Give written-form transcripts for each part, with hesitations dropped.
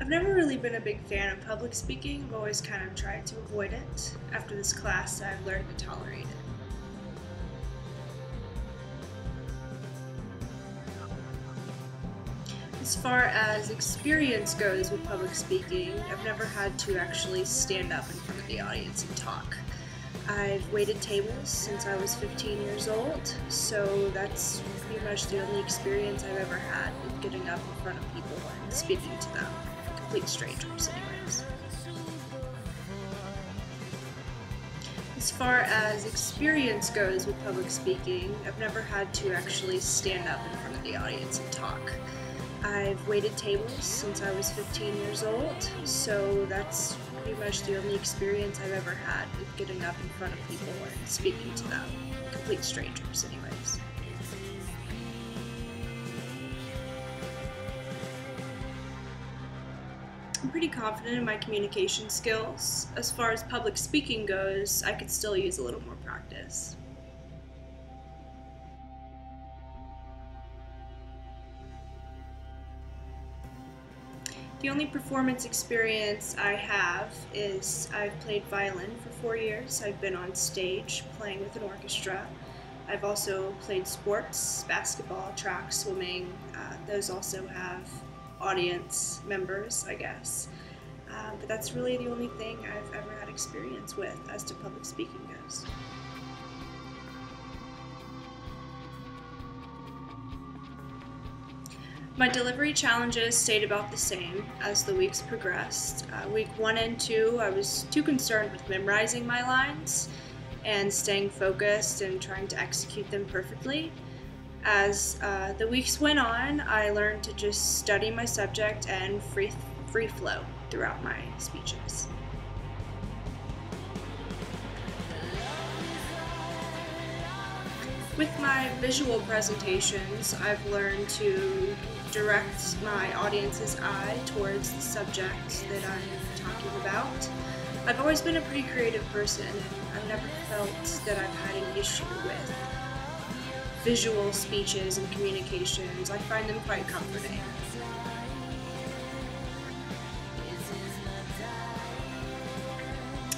I've never really been a big fan of public speaking. I've always kind of tried to avoid it. After this class, I've learned to tolerate it. As far as experience goes with public speaking, I've never had to actually stand up in front of the audience and talk. I've waited tables since I was 15 years old, so that's pretty much the only experience I've ever had with getting up in front of people and speaking to them. Complete strangers, anyways. As far as experience goes with public speaking, I've never had to actually stand up in front of the audience and talk. I've waited tables since I was 15 years old, so that's pretty much the only experience I've ever had with getting up in front of people and speaking to them. Complete strangers, anyways. I'm pretty confident in my communication skills. As far as public speaking goes, I could still use a little more practice. The only performance experience I have is I've played violin for 4 years. I've been on stage playing with an orchestra. I've also played sports, basketball, track, swimming. Those also have audience members, I guess. But that's really the only thing I've ever had experience with as to public speaking goes. My delivery challenges stayed about the same as the weeks progressed. Week 1 and 2, I was too concerned with memorizing my lines and staying focused and trying to execute them perfectly. As the weeks went on, I learned to just study my subject and free flow throughout my speeches. With my visual presentations, I've learned to direct my audience's eye towards the subject that I'm talking about. I've always been a pretty creative person, and I've never felt that I've had an issue with visual speeches and communications. I find them quite comforting.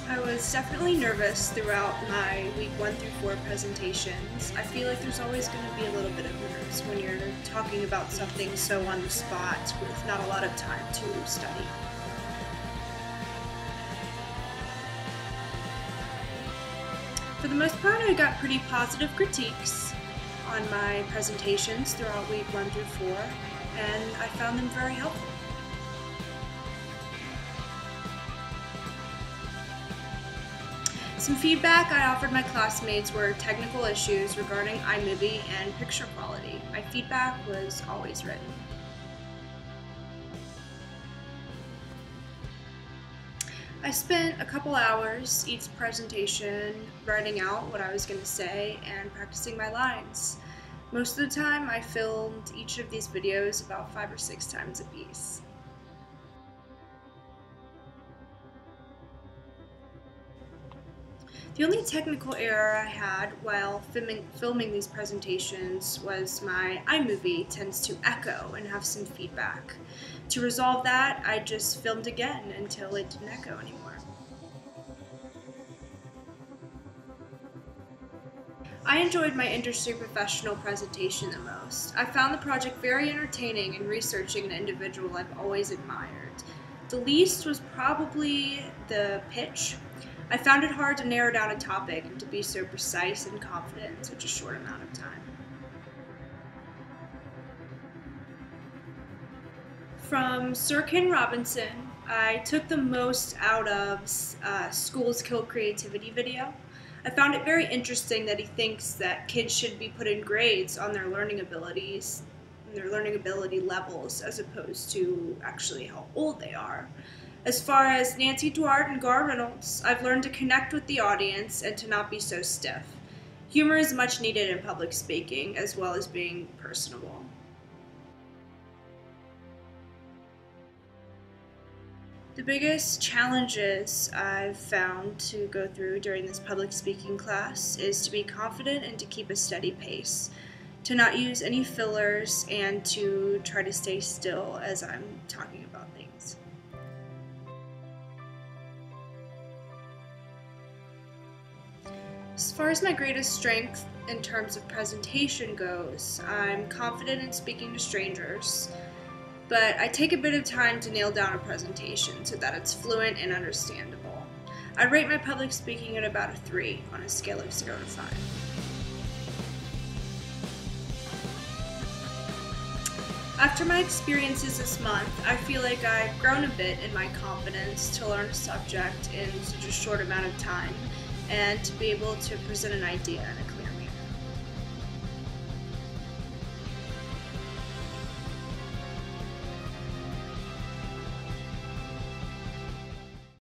I was definitely nervous throughout my week 1 through 4 presentations. I feel like there's always going to be a little bit of nerves when you're talking about something so on the spot with not a lot of time to study. For the most part, I got pretty positive critiques on my presentations throughout week 1 through 4, and I found them very helpful. Some feedback I offered my classmates were technical issues regarding iMovie and picture quality. My feedback was always written. I spent a couple hours each presentation writing out what I was going to say and practicing my lines. Most of the time I filmed each of these videos about 5 or 6 times a piece. The only technical error I had while filming these presentations was my iMovie tends to echo and have some feedback. To resolve that, I just filmed again until it didn't echo anymore. I enjoyed my industry professional presentation the most. I found the project very entertaining and researching an individual I've always admired. The least was probably the pitch. I found it hard to narrow down a topic and to be so precise and confident in such a short amount of time. From Sir Ken Robinson, I took the most out of Schools Kill Creativity video. I found it very interesting that he thinks that kids should be put in grades on their learning abilities and their learning ability levels as opposed to actually how old they are. As far as Nancy Duarte and Gar Reynolds, I've learned to connect with the audience and to not be so stiff. Humor is much needed in public speaking, as well as being personable. The biggest challenges I've found to go through during this public speaking class is to be confident and to keep a steady pace, to not use any fillers, and to try to stay still as I'm talking about things. As far as my greatest strength in terms of presentation goes, I'm confident in speaking to strangers, but I take a bit of time to nail down a presentation so that it's fluent and understandable. I'd rate my public speaking at about a 3 on a scale of 0 to 5. After my experiences this month, I feel like I've grown a bit in my confidence to learn a subject in such a short amount of time and to be able to present an idea in a